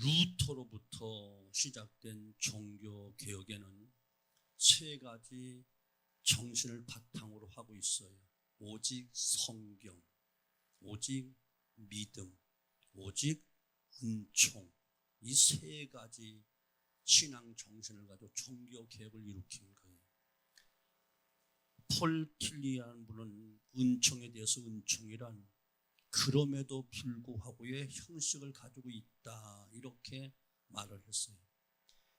루터로부터 시작된 종교 개혁에는 세 가지 정신을 바탕으로 하고 있어요. 오직 성경, 오직 믿음, 오직 은총. 이 세 가지 신앙 정신을 가지고 종교 개혁을 일으킨 거예요. 폴 틸리라는 분은 은총에 대해서 은총이란 그럼에도 불구하고의 형식을 가지고 있다, 이렇게 말을 했어요.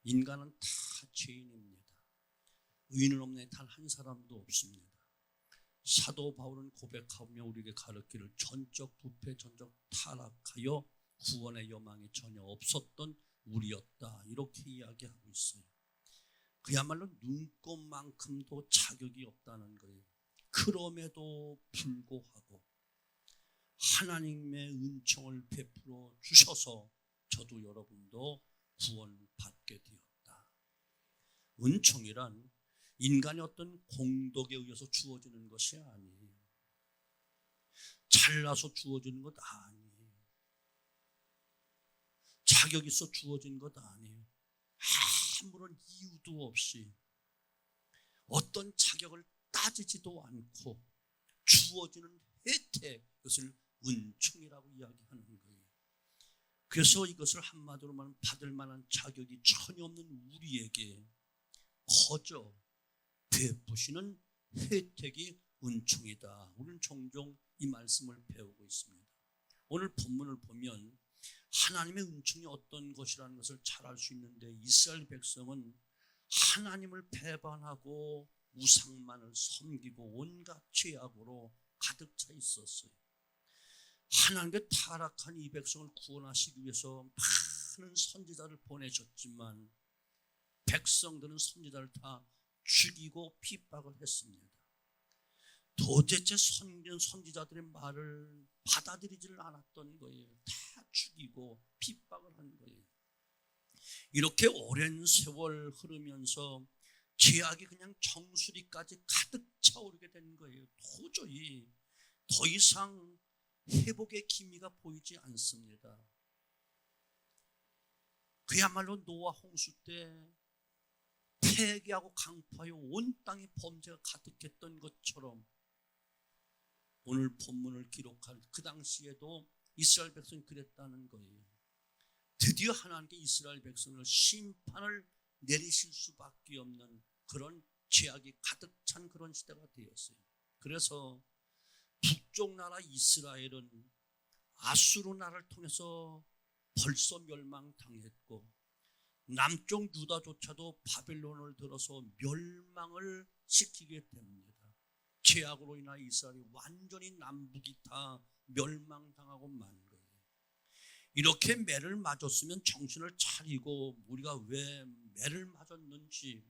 인간은 다 죄인입니다. 의인은 없네, 단 한 사람도 없습니다. 사도 바울은 고백하며 우리에게 가르치기를 전적 부패, 전적 타락하여 구원의 여망이 전혀 없었던 우리였다, 이렇게 이야기하고 있어요. 그야말로 눈꼽만큼도 자격이 없다는 거예요. 그럼에도 불구하고 하나님의 은총을 베풀어 주셔서 저도 여러분도 구원받게 되었다. 은총이란 인간의 어떤 공덕에 의해서 주어지는 것이 아니에요. 잘나서 주어지는 것 아니에요. 자격 있어 주어진 것 아니에요. 아무런 이유도 없이 어떤 자격을 따지지도 않고 주어지는 혜택, 그것을 은총이라고 이야기하는 거예요. 그래서 이것을 한마디로 말하면 받을 만한 자격이 전혀 없는 우리에게 거저 베푸시는 혜택이 은총이다. 우리는 종종 이 말씀을 배우고 있습니다. 오늘 본문을 보면 하나님의 은총이 어떤 것이라는 것을 잘 알 수 있는데, 이스라엘 백성은 하나님을 배반하고 우상만을 섬기고 온갖 죄악으로 가득 차 있었어요. 하나님께 타락한 이 백성을 구원하시기 위해서 많은 선지자를 보내셨지만 백성들은 선지자를 다 죽이고 핍박을 했습니다. 도대체 선지자들의 말을 받아들이지를 않았던 거예요. 다 죽이고 핍박을 한 거예요. 이렇게 오랜 세월 흐르면서 죄악이 그냥 정수리까지 가득 차오르게 된 거예요. 도저히 더 이상 회복의 기미가 보이지 않습니다. 그야말로 노아 홍수 때 폐기하고 강파하여 온 땅에 범죄가 가득했던 것처럼 오늘 본문을 기록할 그 당시에도 이스라엘 백성이 그랬다는 거예요. 드디어 하나님께 이스라엘 백성을 심판을 내리실 수밖에 없는 그런 죄악이 가득 찬 그런 시대가 되었어요. 그래서 북쪽 나라 이스라엘은 아수르 나라를 통해서 벌써 멸망당했고, 남쪽 유다조차도 바벨론을 들어서 멸망을 시키게 됩니다. 죄악으로 인하여 이스라엘이 완전히 남북이 다 멸망당하고 만 거예요. 이렇게 매를 맞았으면 정신을 차리고 우리가 왜 매를 맞았는지,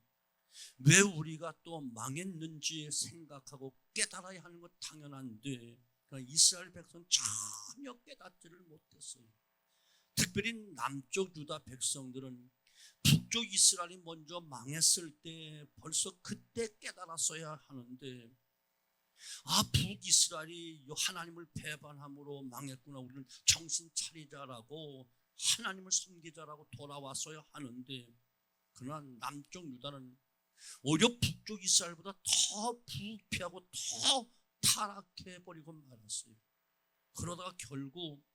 왜 우리가 또 망했는지 생각하고 깨달아야 하는 것 당연한데, 그러니까 이스라엘 백성은 전혀 깨닫지를 못했어요. 특별히 남쪽 유다 백성들은 북쪽 이스라엘이 먼저 망했을 때 벌써 그때 깨달았어야 하는데, 북이스라엘이 하나님을 배반함으로 망했구나, 우리는 정신 차리자라고 하나님을 섬기자라고 돌아왔어야 하는데, 그러나 남쪽 유다는 오히려 북쪽 이스라엘보다 더 부패하고 더 타락해버리고 말았어요. 그러다가 결국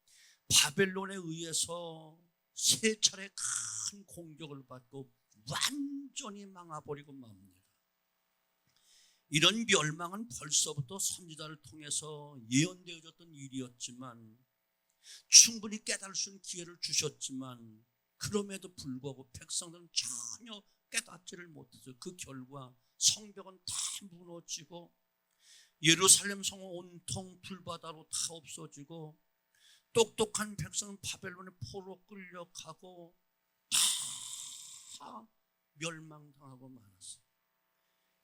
바벨론에 의해서 세 차례 큰 공격을 받고 완전히 망해버리고 맙니다. 이런 멸망은 벌써부터 선지자를 통해서 예언되어졌던 일이었지만, 충분히 깨달을 수 있는 기회를 주셨지만, 그럼에도 불구하고 백성들은 전혀 깨닫지를 못했어요. 그 결과 성벽은 다 무너지고 예루살렘 성은 온통 불바다로 다 없어지고, 똑똑한 백성은 바벨론의 포로 끌려가고 다 멸망당하고 말았어요.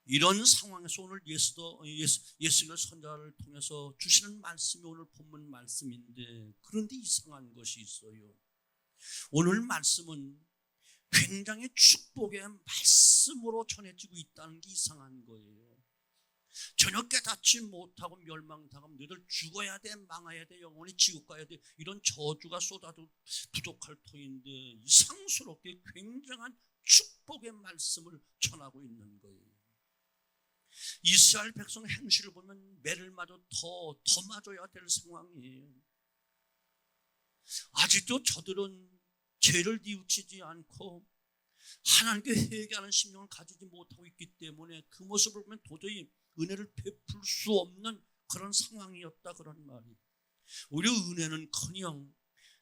이런 상황에서 오늘 예수의 선자를 통해서 주시는 말씀이 오늘 본문 말씀인데, 그런데 이상한 것이 있어요. 오늘 말씀은 굉장히 축복의 말씀으로 전해지고 있다는 게 이상한 거예요. 전혀 깨닫지 못하고 멸망당하면 너희들 죽어야 돼, 망해야 돼, 영원히 지옥 가야 돼, 이런 저주가 쏟아도 부족할 터인데 이상스럽게 굉장한 축복의 말씀을 전하고 있는 거예요. 이스라엘 백성 행실을 보면 매를 맞아 더 맞아야 될 상황이에요. 아직도 저들은 죄를 뉘우치지 않고 하나님께 회개하는 심령을 가지지 못하고 있기 때문에 그 모습을 보면 도저히 은혜를 베풀 수 없는 그런 상황이었다, 그런 말이. 오히려 은혜는커녕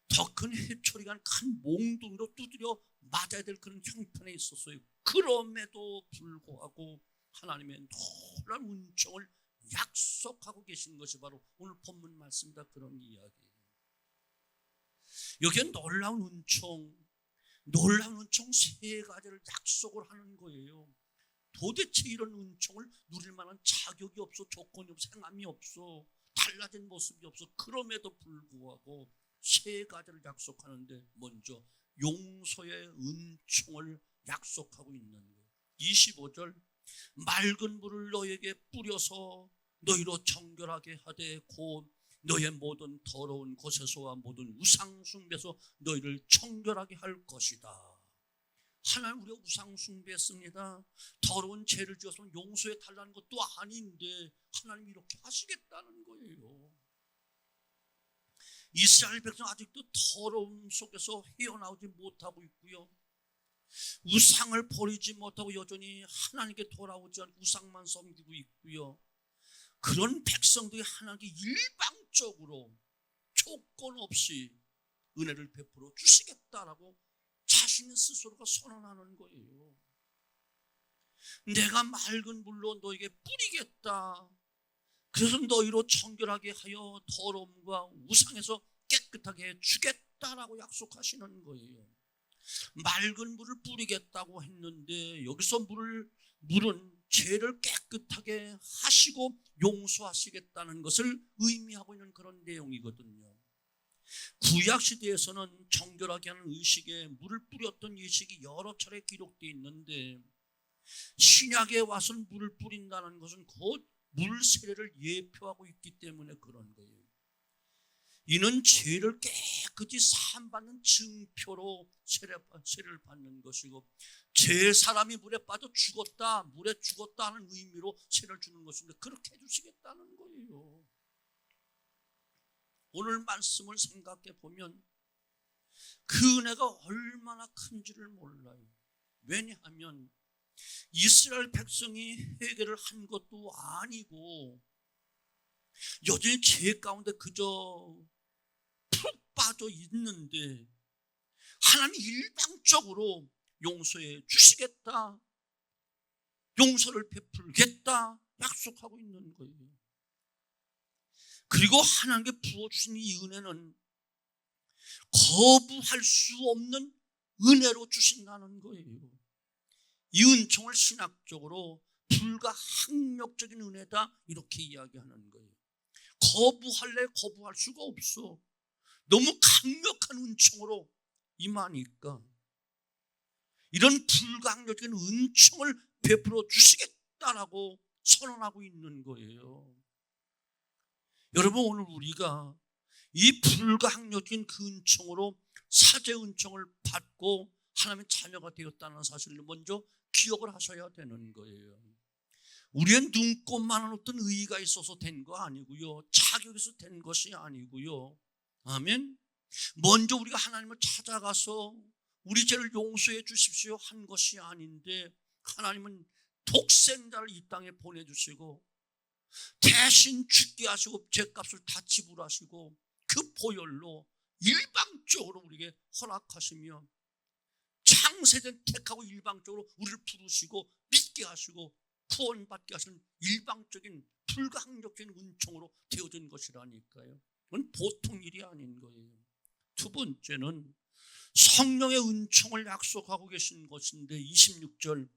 더 큰 해초리가 큰 몽둥이로 두드려 맞아야 될 그런 형편에 있었어요. 그럼에도 불구하고 하나님의 놀라운 은총을 약속하고 계신 것이 바로 오늘 본문 말씀이다, 그런 이야기예요. 여기에 놀라운 은총 세 가지를 약속을 하는 거예요. 도대체 이런 은총을 누릴 만한 자격이 없어, 조건이 없어, 행함이 없어, 달라진 모습이 없어. 그럼에도 불구하고 세 가지를 약속하는데 먼저 용서의 은총을 약속하고 있는 거예요. 25절, 맑은 물을 너에게 뿌려서 너희로 정결하게 하되 곧 너의 모든 더러운 곳에서와 모든 우상 숭배에서 너희를 정결하게 할 것이다. 하나님 우리가 우상 숭배했습니다. 더러운 죄를 지어서 용서해 달라는 것도 아닌데 하나님 이렇게 하시겠다는 거예요. 이스라엘 백성 아직도 더러움 속에서 헤어나오지 못하고 있고요. 우상을 버리지 못하고 여전히 하나님께 돌아오지 않고 우상만 섬기고 있고요. 그런 백성들이 하나님께 일방적으로 조건 없이 은혜를 베풀어 주시겠다라고 자신 스스로가 선언하는 거예요. 내가 맑은 물로 너에게 뿌리겠다. 그래서 너희로 정결하게 하여 더러움과 우상에서 깨끗하게 해주겠다라고 약속하시는 거예요. 맑은 물을 뿌리겠다고 했는데 여기서 물은 죄를 깨끗하게 하시고 용서하시겠다는 것을 의미하고 있는 그런 내용이거든요. 구약시대에서는 정결하게 하는 의식에 물을 뿌렸던 의식이 여러 차례 기록되어 있는데 신약에 와서는 물을 뿌린다는 것은 곧 물 세례를 예표하고 있기 때문에 그런 거예요. 이는 죄를 깨끗이 사함받는 증표로 세례를 받는 것이고 사람이 물에 빠져 죽었다, 물에 죽었다 하는 의미로 세례를 주는 것인데 그렇게 해주시겠다는 거예요. 오늘 말씀을 생각해 보면 그 은혜가 얼마나 큰지를 몰라요. 왜냐하면 이스라엘 백성이 회개를 한 것도 아니고 여전히 죄 가운데 그저 푹 빠져 있는데 하나님이 일방적으로 용서해 주시겠다, 용서를 베풀겠다 약속하고 있는 거예요. 그리고 하나님께 부어주신 이 은혜는 거부할 수 없는 은혜로 주신다는 거예요. 이 은총을 신학적으로 불가항력적인 은혜다 이렇게 이야기하는 거예요. 거부할 수가 없어. 너무 강력한 은총으로 임하니까 이런 불가항력적인 은총을 베풀어 주시겠다라고 선언하고 있는 거예요. 여러분, 오늘 우리가 이 불가항력적인 그 은총으로 사죄 은총을 받고 하나님의 자녀가 되었다는 사실을 먼저 기억을 하셔야 되는 거예요. 우리의 눈꼽만한 어떤 의의가 있어서 된 거 아니고요, 자격에서 된 것이 아니고요. 아멘. 먼저 우리가 하나님을 찾아가서 우리 죄를 용서해 주십시오 한 것이 아닌데 하나님은 독생자를 이 땅에 보내주시고 대신 죽게 하시고 죄값을 다 지불하시고 그 보혈로 일방적으로 우리에게 허락하시며 창세전 택하고 일방적으로 우리를 부르시고 믿게 하시고 구원받게 하시는 일방적인 불가항력적인 은총으로 되어진 것이라니까요. 그건 보통 일이 아닌 거예요. 두 번째는 성령의 은총을 약속하고 계신 것인데 26절,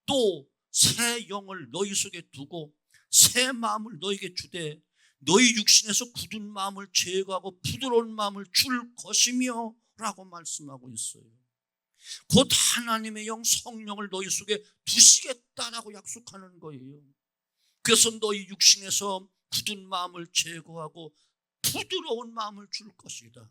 또 새 영을 너희 속에 두고 새 마음을 너희에게 주되 너희 육신에서 굳은 마음을 제거하고 부드러운 마음을 줄 것이며 라고 말씀하고 있어요. 곧 하나님의 영 성령을 너희 속에 두시겠다라고 약속하는 거예요. 그래서 너희 육신에서 굳은 마음을 제거하고 부드러운 마음을 줄 것이다.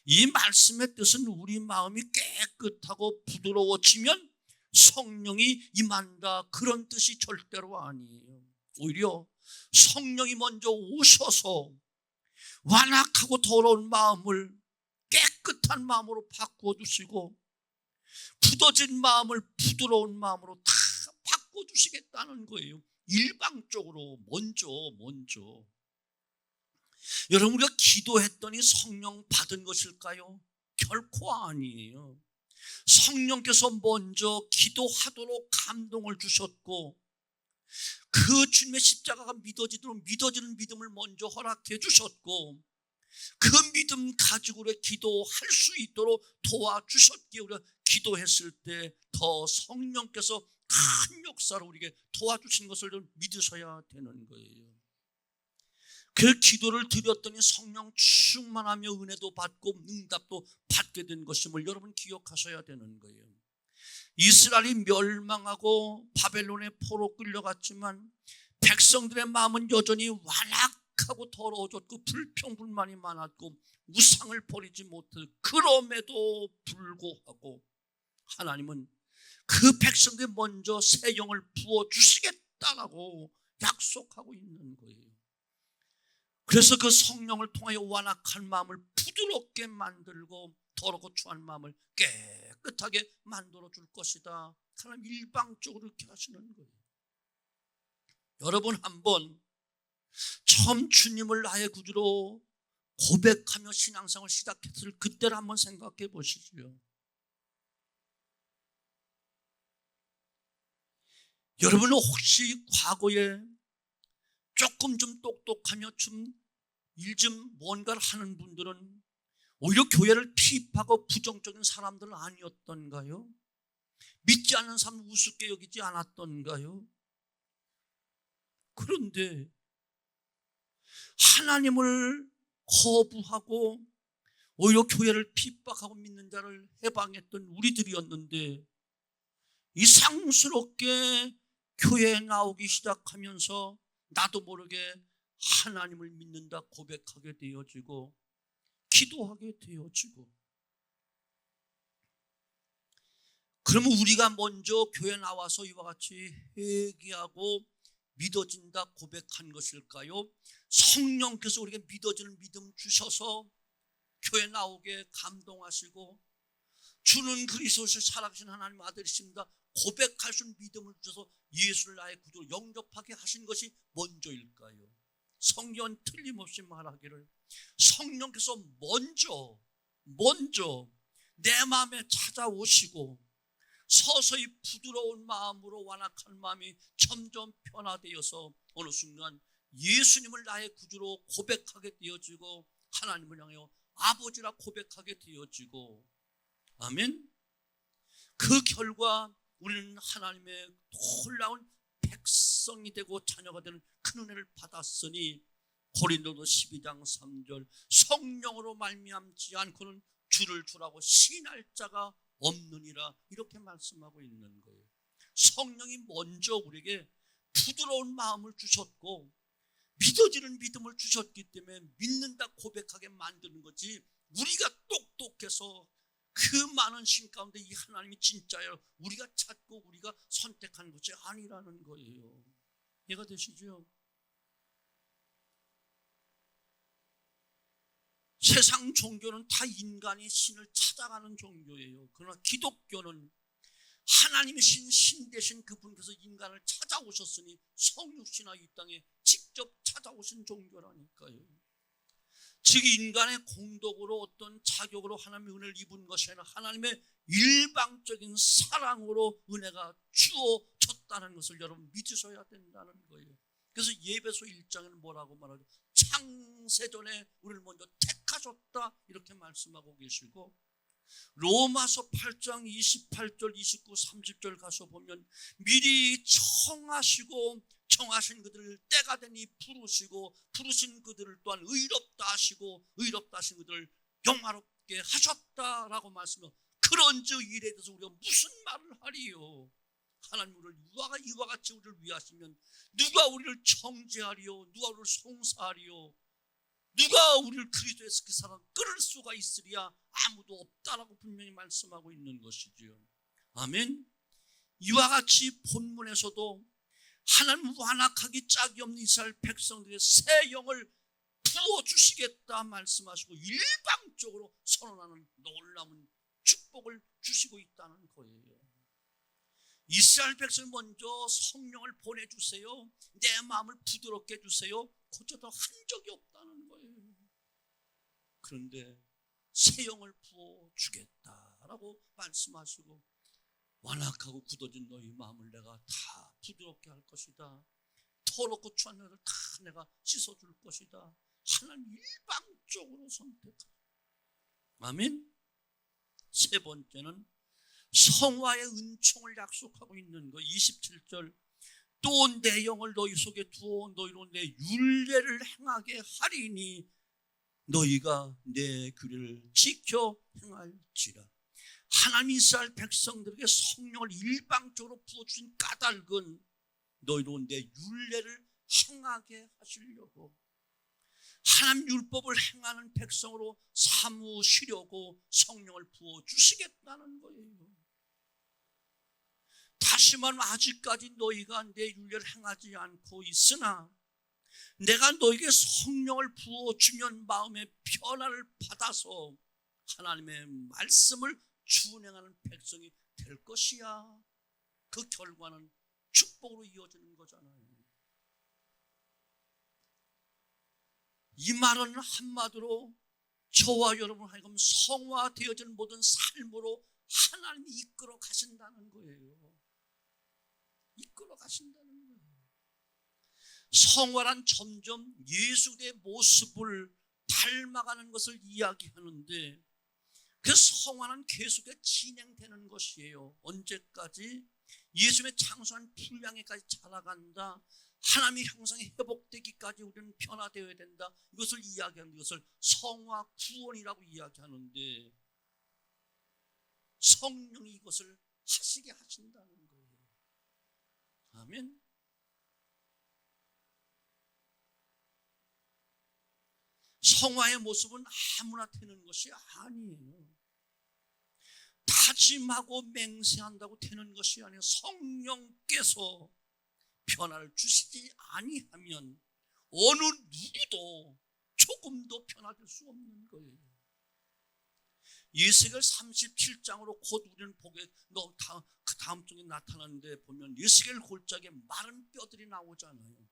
이 말씀의 뜻은 우리 마음이 깨끗하고 부드러워지면 성령이 임한다, 그런 뜻이 절대로 아니에요. 오히려 성령이 먼저 오셔서 완악하고 더러운 마음을 깨끗한 마음으로 바꾸어 주시고 굳어진 마음을 부드러운 마음으로 다 바꿔 주시겠다는 거예요. 일방적으로 먼저. 여러분, 우리가 기도했더니 성령 받은 것일까요? 결코 아니에요. 성령께서 먼저 기도하도록 감동을 주셨고 그 주님의 십자가가 믿어지도록 믿어지는 믿음을 먼저 허락해 주셨고 그 믿음 가지고 우리가 기도할 수 있도록 도와주셨기에 우리가 기도했을 때 더 성령께서 큰 역사로 우리에게 도와주신 것을 믿으셔야 되는 거예요. 그 기도를 드렸더니 성령 충만하며 은혜도 받고 응답도 받게 된 것임을 여러분 기억하셔야 되는 거예요. 이스라엘이 멸망하고 바벨론의 포로 끌려갔지만 백성들의 마음은 여전히 완악하고 더러워졌고 불평불만이 많았고 우상을 버리지 못해. 그럼에도 불구하고 하나님은 그 백성들이 먼저 새 영을 부어주시겠다라고 약속하고 있는 거예요. 그래서 그 성령을 통하여 완악한 마음을 부드럽게 만들고 더럽고 추한 마음을 깨끗하게 만들어 줄 것이다. 하나님 일방적으로 이렇게 하시는 거예요. 여러분, 한번 처음 주님을 나의 구주로 고백하며 신앙생활을 시작했을 그때를 한번 생각해 보시죠. 여러분은 혹시 과거에 조금 좀 똑똑하며 좀 일 좀 뭔가를 하는 분들은 오히려 교회를 피입하고 부정적인 사람들은 아니었던가요? 믿지 않는 사람을 우습게 여기지 않았던가요? 그런데 하나님을 거부하고 오히려 교회를 핍박하고 믿는 자를 해방했던 우리들이었는데 이상스럽게 교회에 나오기 시작하면서 나도 모르게 하나님을 믿는다 고백하게 되어지고 기도하게 되어지고, 그러면 우리가 먼저 교회 나와서 이와 같이 회개하고 믿어진다 고백한 것일까요? 성령께서 우리에게 믿어지는 믿음 주셔서 교회 나오게 감동하시고 주는 그리스도를 살아계신 하나님 아들이십니다 고백할 수 있는 믿음을 주셔서 예수를 나의 구주로 영접하게 하신 것이 먼저일까요? 성경은 틀림없이 말하기를 성령께서 먼저 내 마음에 찾아오시고 서서히 부드러운 마음으로 완악한 마음이 점점 변화되어서 어느 순간 예수님을 나의 구주로 고백하게 되어지고 하나님을 향하여 아버지라 고백하게 되어지고, 아멘. 그 결과 우리는 하나님의 놀라운 백성이 되고 자녀가 되는 큰 은혜를 받았으니 고린도서 12장 3절 성령으로 말미암지 않고는 주를 주라고 시인할 자가 없느니라 이렇게 말씀하고 있는 거예요. 성령이 먼저 우리에게 부드러운 마음을 주셨고 믿어지는 믿음을 주셨기 때문에 믿는다 고백하게 만드는 거지, 우리가 똑똑해서 그 많은 신 가운데 이 하나님이 진짜예요 우리가 찾고 우리가 선택한 것이 아니라는 거예요. 이해가 되시죠? 세상 종교는 다 인간이 신을 찾아가는 종교예요. 그러나 기독교는 하나님이신 신 되신 그분께서 인간을 찾아오셨으니 성육신화 이 땅에 직접 찾아오신 종교라니까요. 즉 인간의 공덕으로 어떤 자격으로 하나님의 은혜를 입은 것이 아니라 하나님의 일방적인 사랑으로 은혜가 주어졌다는 것을 여러분 믿으셔야 된다는 거예요. 그래서 예배소 1장에는 뭐라고 말하죠? 창세전에 우리를 먼저 택하셨다 이렇게 말씀하고 계시고, 로마서 8장 28절 29 30절 가서 보면 미리 청하시고 청하신 그들을 때가 되니 부르시고 부르신 그들을 또한 의롭다 하시고 의롭다 하신 그들을 영화롭게 하셨다라고 말씀해요. 그런즉 일에 대해서 우리가 무슨 말을 하리요? 하나님 우리를 이와 같이 우리를 위하시면 누가 우리를 정죄하리요, 누가 우리를 송사하리요, 누가 우리를 그리스도에서 그 사람 끌을 수가 있으리야? 아무도 없다라고 분명히 말씀하고 있는 것이지요. 아멘. 이와 같이 본문에서도 하나님 완악하기 짝이 없는 이스라엘 백성들의 새 영을 부어주시겠다 말씀하시고 일방적으로 선언하는 놀라운 축복을 주시고 있다는 거예요. 이스라엘 백성을 먼저 성령을 보내주세요, 내 마음을 부드럽게 해주세요, 고쳐도 한 적이 없다는 거예요. 그런데 새 영을 부어주겠다라고 말씀하시고 완악하고 굳어진 너희 마음을 내가 다 부드럽게 할 것이다, 더럽고 추한 너를 다 내가 씻어줄 것이다. 하나님 일방적으로 선택하라. 아멘. 세 번째는 성화의 은총을 약속하고 있는 거. 27절, 또 내 영을 너희 속에 두어 너희로 내 율례를 행하게 하리니 너희가 내 규례를 지켜 행할지라. 하나님 이스라엘 백성들에게 성령을 일방적으로 부어주신 까닭은 너희로 내 율례를 행하게 하시려고, 하나님 율법을 행하는 백성으로 삼으시려고 성령을 부어주시겠다는 거예요. 다시 말하면 아직까지 너희가 내 율례를 행하지 않고 있으나 내가 너에게 성령을 부어주면 마음의 변화를 받아서 하나님의 말씀을 준행하는 백성이 될 것이야. 그 결과는 축복으로 이어지는 거잖아요. 이 말은 한마디로 저와 여러분 하여금 성화되어진 모든 삶으로 하나님이 이끌어 가신다는 거예요. 이끌어 가신다는 거예요. 성화란 점점 예수의 모습을 닮아가는 것을 이야기하는데 그 성화는 계속해 진행되는 것이에요. 언제까지? 예수의 장수한 분량에까지 자라간다, 하나님의 형상이 회복되기까지 우리는 변화되어야 된다, 이것을 이야기하는 것을 성화 구원이라고 이야기하는데 성령이 이것을 하시게 하신다는 거예요. 아멘. 성화의 모습은 아무나 되는 것이 아니에요. 다짐하고 맹세한다고 되는 것이 아니에요. 성령께서 변화를 주시지 아니하면 어느 누구도 조금도 변화될 수 없는 거예요. 예수겔 37장으로 곧 우리는 보게, 그 다음 쪽에 나타나는데 보면 예수겔 골짜기에 마른 뼈들이 나오잖아요.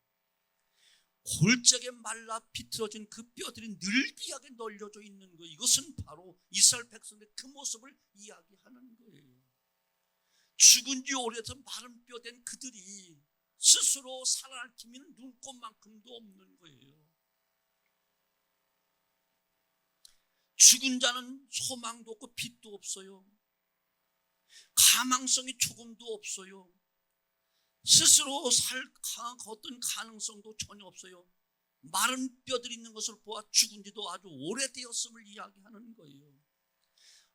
골짜기에 말라 비틀어진 그 뼈들이 늘비하게 널려져 있는 거, 이것은 바로 이스라엘 백성의 그 모습을 이야기하는 거예요. 죽은 지 오래돼서 마른 뼈 된 그들이 스스로 살아날 기미는 눈꼽만큼도 없는 거예요. 죽은 자는 소망도 없고 빛도 없어요. 가망성이 조금도 없어요. 스스로 살 어떤 가능성도 전혀 없어요. 마른 뼈들이 있는 것을 보아 죽은 지도 아주 오래되었음을 이야기하는 거예요.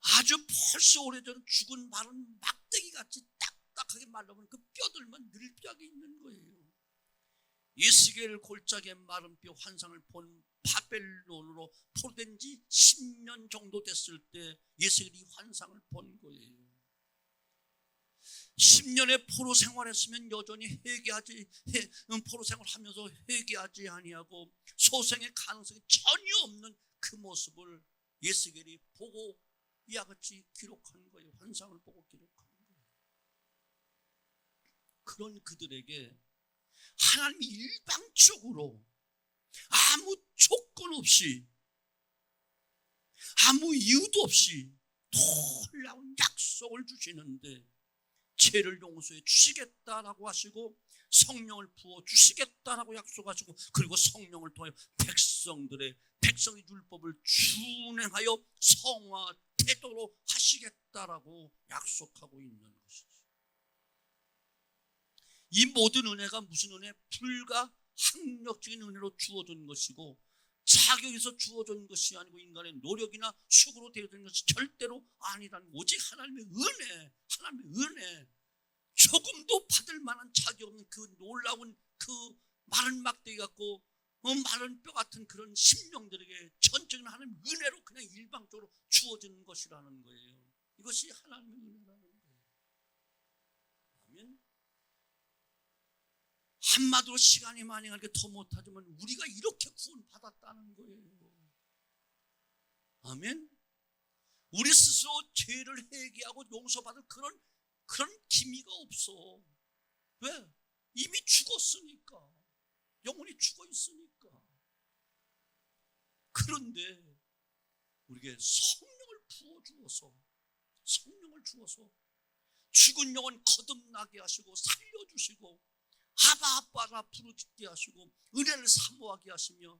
아주 벌써 오래전 죽은 마른 막대기같이 딱딱하게 말라버린 그 뼈들만 늘비하게 있는 거예요. 예수겔 골짜기의 마른 뼈 환상을 본 바벨론으로 포로된 지 10년 정도 됐을 때 예수겔이 환상을 본 거예요. 10년의 포로 생활했으면 여전히 포로 생활하면서 회개하지 아니하고 소생의 가능성이 전혀 없는 그 모습을 예수겔이 보고 이와 같이 기록한 거예요. 환상을 보고 기록한 거예요. 그런 그들에게 하나님이 일방적으로 아무 조건 없이 아무 이유도 없이 놀라운 약속을 주시는데 죄를 용서해 주시겠다라고 하시고 성령을 부어 주시겠다라고 약속하시고, 그리고 성령을 통해 백성의 율법을 준행하여 성화 태도로 하시겠다라고 약속하고 있는 것이죠. 이 모든 은혜가 무슨 은혜? 불가항력적인 은혜로 주어진 것이고 자격에서 주어진 것이 아니고 인간의 노력이나 수고로 되어진 것이 절대로 아니라는, 오직 하나님의 은혜, 하나님의 은혜, 조금도 받을 만한 자격 없는 그 놀라운 그 마른 막대기 같고 마른 뼈 같은 그런 심령들에게 전적인 하나님의 은혜로 그냥 일방적으로 주어지는 것이라는 거예요. 이것이 하나님의 은혜라는 거예요. 아멘. 한마디로 시간이 많이 가니까 더 못하지만 우리가 이렇게 구원받았다는 거예요. 아멘. 우리 스스로 죄를 회개하고 용서받을 그런 기미가 없어. 왜? 이미 죽었으니까. 영혼이 죽어 있으니까. 그런데 우리에게 성령을 주어서 죽은 영혼 거듭나게 하시고 살려주시고 아바 아빠라 부르짖게 하시고 은혜를 사모하게 하시며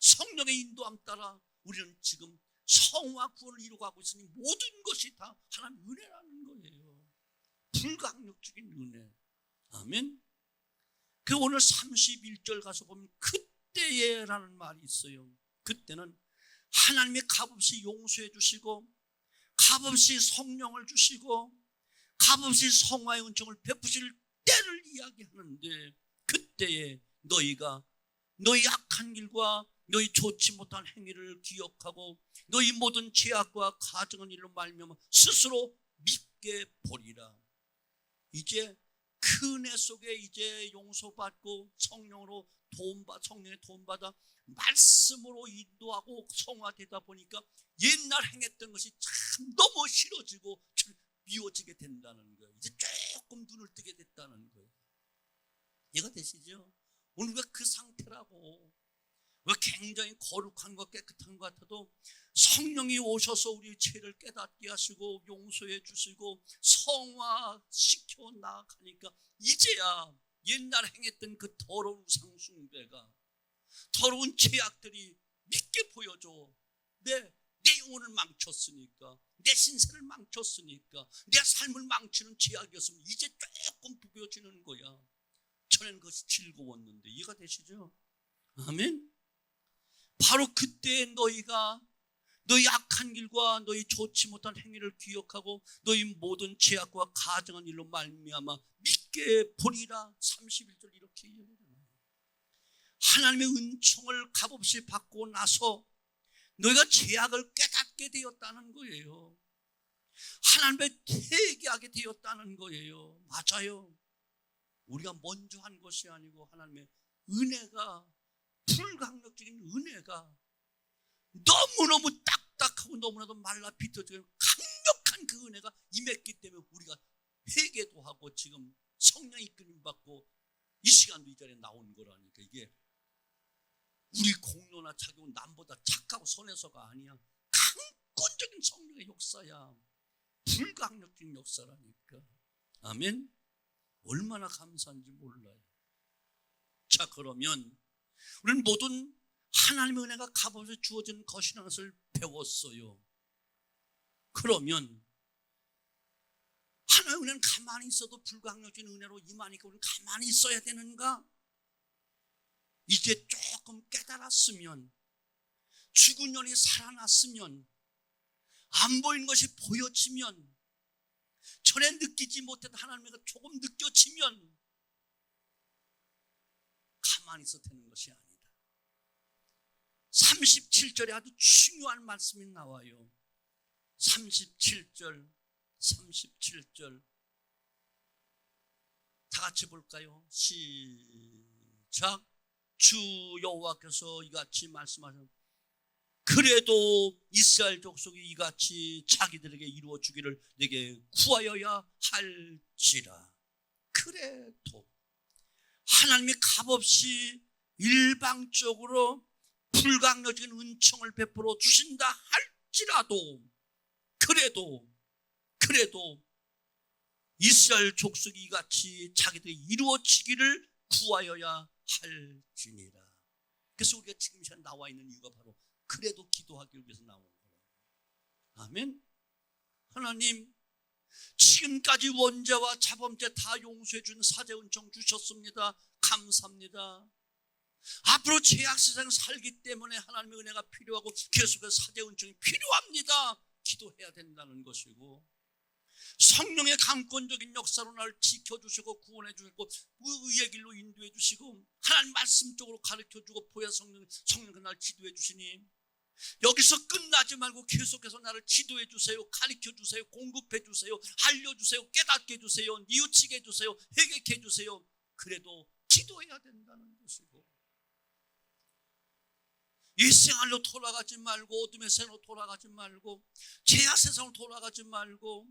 성령의 인도함 따라 우리는 지금 성화 구원을 이루어가고 있으니 모든 것이 다 하나님의 은혜라는 거예요. 불가항력적인 은혜. 아멘. 그 오늘 31절 가서 보면 그때에라는 말이 있어요. 그때는 하나님이 값없이 용서해 주시고 값없이 성령을 주시고 값없이 성화의 은총을 베푸실 때를 이야기하는데 그때에 너희가 너희 악한 길과 너희 좋지 못한 행위를 기억하고 너희 모든 죄악과 가증한 일로 말미암아 스스로 믿게 보리라. 이제 그 은혜 속에 이제 용서받고 성령의 도움받아 말씀으로 인도하고 성화되다 보니까 옛날 행했던 것이 참 너무 싫어지고 미워지게 된다는 거예요. 이제 조금 눈을 뜨게 됐다는 거예요. 이해가 되시죠? 오늘 우리가 그 상태라고. 왜 굉장히 거룩한 것 깨끗한 것 같아도 성령이 오셔서 우리 죄를 깨닫게 하시고 용서해 주시고 성화시켜 나아가니까 이제야 옛날 행했던 그 더러운 우상 숭배가 더러운 죄악들이 믿게 보여줘. 내 영혼을 망쳤으니까 내 신세를 망쳤으니까 내 삶을 망치는 죄악이었으면 이제 조금 부벼지는 거야. 전에는 그것이 즐거웠는데. 이해가 되시죠? 아멘. 바로 그때 너희가 너희 악한 길과 너희 좋지 못한 행위를 기억하고 너희 모든 죄악과 가증한 일로 말미암아 믿게 보리라. 31절 이렇게 이야기해요. 하나님의 은총을 값없이 받고 나서 너희가 죄악을 깨닫게 되었다는 거예요. 하나님의 회개하게 되었다는 거예요. 맞아요. 우리가 먼저 한 것이 아니고 하나님의 은혜가, 불강력적인 은혜가 너무너무 딱딱하고 너무나도 말라 비틀어지는 강력한 그 은혜가 임했기 때문에 우리가 회개도 하고 지금 성령의 이끌림 받고 이 시간도 이 자리에 나온 거라니까. 이게 우리 공로나 자격은 남보다 착하고 선해서가 아니야. 강권적인 성령의 역사야. 불가항력적인 역사라니까. 아멘. 얼마나 감사한지 몰라요. 자, 그러면 우리는 모든 하나님의 은혜가 값없이 주어진 것이라는 것을 배웠어요. 그러면 하나님의 은혜는 가만히 있어도 불가항력적인 은혜로 임하니까 우리는 가만히 있어야 되는가? 이제 조금 깨달았으면, 죽은 영이 살아났으면, 안 보이는 것이 보여지면, 전에 느끼지 못했던 하나님의 은혜가 조금 느껴지면 가만히 있어도 되는 것이 아니다. 37절에 아주 중요한 말씀이 나와요. 37절 다 같이 볼까요? 시작. 주 여호와께서 이같이 말씀하셨습니다. 그래도 이스라엘 족속이 이같이 자기들에게 이루어 주기를 내게 구하여야 할지라. 그래도 하나님이 값없이 일방적으로 불가항력적인 은총을 베풀어 주신다 할지라도 그래도 이스라엘 족속이 이같이 자기들에게 이루어지기를 구하여야 할지니라. 그래서 우리가 지금 시간 나와 있는 이유가 바로 그래도 기도하기 위해서 나온 거예요. 아멘. 하나님, 지금까지 원죄와 자범죄 다 용서해 준 사죄 은총 주셨습니다. 감사합니다. 앞으로 죄악 세상 살기 때문에 하나님의 은혜가 필요하고 계속해서 사죄 은총이 필요합니다. 기도해야 된다는 것이고, 성령의 강권적인 역사로 나를 지켜주시고 구원해 주시고 의의 길로 인도해 주시고 하나님 말씀 쪽으로 가르쳐주고 보혜 성령과 나를 지도해 주시니 여기서 끝나지 말고 계속해서 나를 지도해 주세요. 가르쳐 주세요. 공급해 주세요. 알려주세요. 깨닫게 해주세요. 뉘우치게 해주세요. 회개케 해주세요. 그래도 기도해야 된다는 것이고, 이 생활로 돌아가지 말고 어둠의 세상으로 돌아가지 말고 죄악 세상으로 돌아가지 말고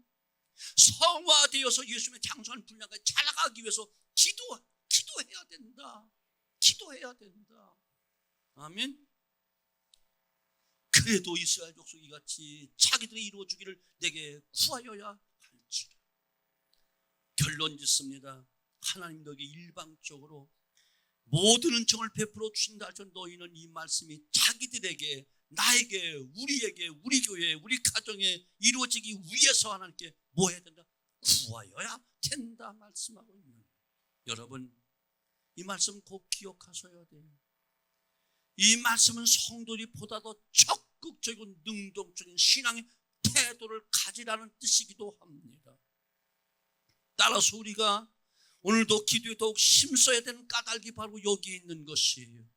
성화되어서 예수님의 장성한 분량까지 자라가기 위해서 기도해야 된다. 기도해야 된다. 아멘. 그래도 이스라엘 족속이 같이 자기들이 이루어주기를 내게 구하여야 할지라. 결론 짓습니다. 하나님 너에게 일방적으로 모든 은총을 베풀어 주신다 하셔. 너희는 이 말씀이 자기들에게, 나에게, 우리에게, 우리 교회에, 우리 가정에 이루어지기 위해서 하나님께 뭐 해야 된다? 구하여야 된다 말씀하고 있는. 여러분, 이 말씀 꼭 기억하셔야 돼요. 이 말씀은 성도들이 보다 더 적극적이고 능동적인 신앙의 태도를 가지라는 뜻이기도 합니다. 따라서 우리가 오늘도 기도에 더욱 힘써야 되는 까닭이 바로 여기 있는 것이에요.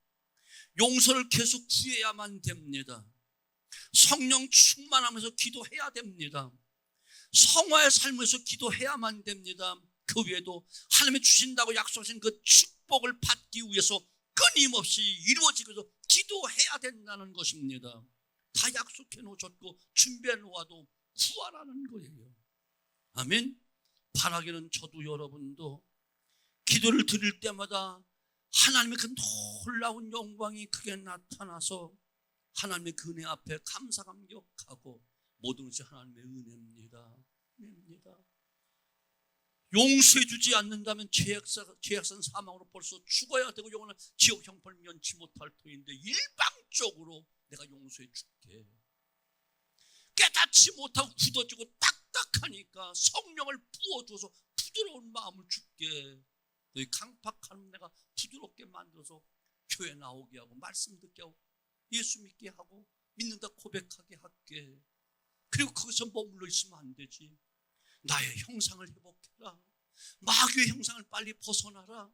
용서를 계속 구해야만 됩니다. 성령 충만하면서 기도해야 됩니다. 성화의 삶에서 기도해야만 됩니다. 그 외에도 하나님이 주신다고 약속하신 그 축복을 받기 위해서 끊임없이 이루어지기 위해서 기도해야 된다는 것입니다. 다 약속해 놓으셨고 준비해 놓아도 구하라는 거예요. 아멘. 바라기는 저도 여러분도 기도를 드릴 때마다 하나님의 그 놀라운 영광이 크게 나타나서 하나님의 그 은혜 앞에 감사 감격하고 모든 것이 하나님의 은혜입니다. 은혜입니다. 용서해 주지 않는다면 죄악산 사망으로 벌써 죽어야 되고 영원한 지옥 형벌을 면치 못할 터인데 일방적으로 내가 용서해 줄게. 깨닫지 못하고 굳어지고 딱딱하니까 성령을 부어줘서 부드러운 마음을 줄게. 너희 강팍한 내가 부드럽게 만들어서 교회 나오게 하고 말씀 듣게 하고 예수 믿게 하고 믿는다 고백하게 할게. 그리고 거기서 머물러 있으면 안 되지. 나의 형상을 회복해라. 마귀의 형상을 빨리 벗어나라.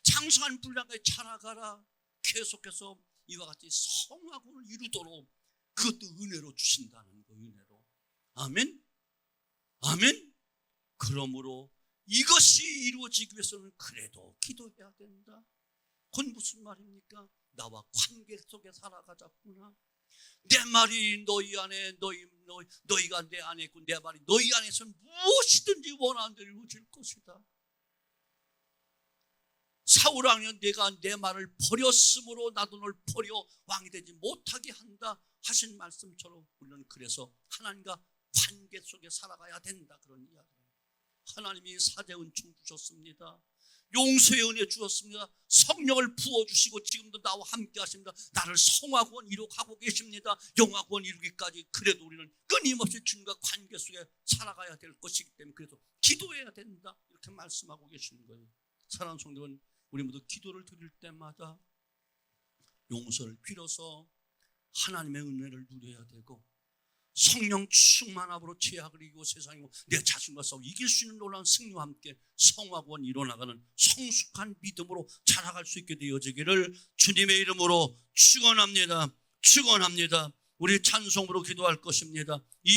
장성한 분량에 자라가라. 계속해서 이와 같이 성화군을 이루도록 그것도 은혜로 주신다는 거. 은혜로. 아멘. 아멘. 그러므로 이것이 이루어지기 위해서는 그래도 기도해야 된다. 그건 무슨 말입니까? 나와 관계 속에 살아가자꾸나. 내 말이 너희 안에, 너희가 내 안에 있고 내 말이 너희 안에서는 무엇이든지 원하는 대로 이루어질 것이다. 사울 왕은 내가 내 말을 버렸으므로 나도 널 버려 왕이 되지 못하게 한다 하신 말씀처럼 우리는 그래서 하나님과 관계 속에 살아가야 된다. 그런 이야기. 하나님이 사제 은총 주셨습니다. 용서의 은혜 주셨습니다. 성령을 부어주시고 지금도 나와 함께 하십니다. 나를 성화구원 이룩하고 계십니다. 영화구원 이루기까지. 그래도 우리는 끊임없이 주님과 관계 속에 살아가야 될 것이기 때문에 그래도 기도해야 된다. 이렇게 말씀하고 계시는 거예요. 사랑하는 성도는 우리 모두 기도를 드릴 때마다 용서를 빌어서 하나님의 은혜를 누려야 되고 성령 충만함으로 죄악을 이기고 세상이고 내 자신과 싸워 이길 수 있는 놀라운 승리와 함께 성화구원 이뤄나가는 성숙한 믿음으로 자라갈 수 있게 되어지기를 주님의 이름으로 축원합니다. 축원합니다. 우리 찬송으로 기도할 것입니다.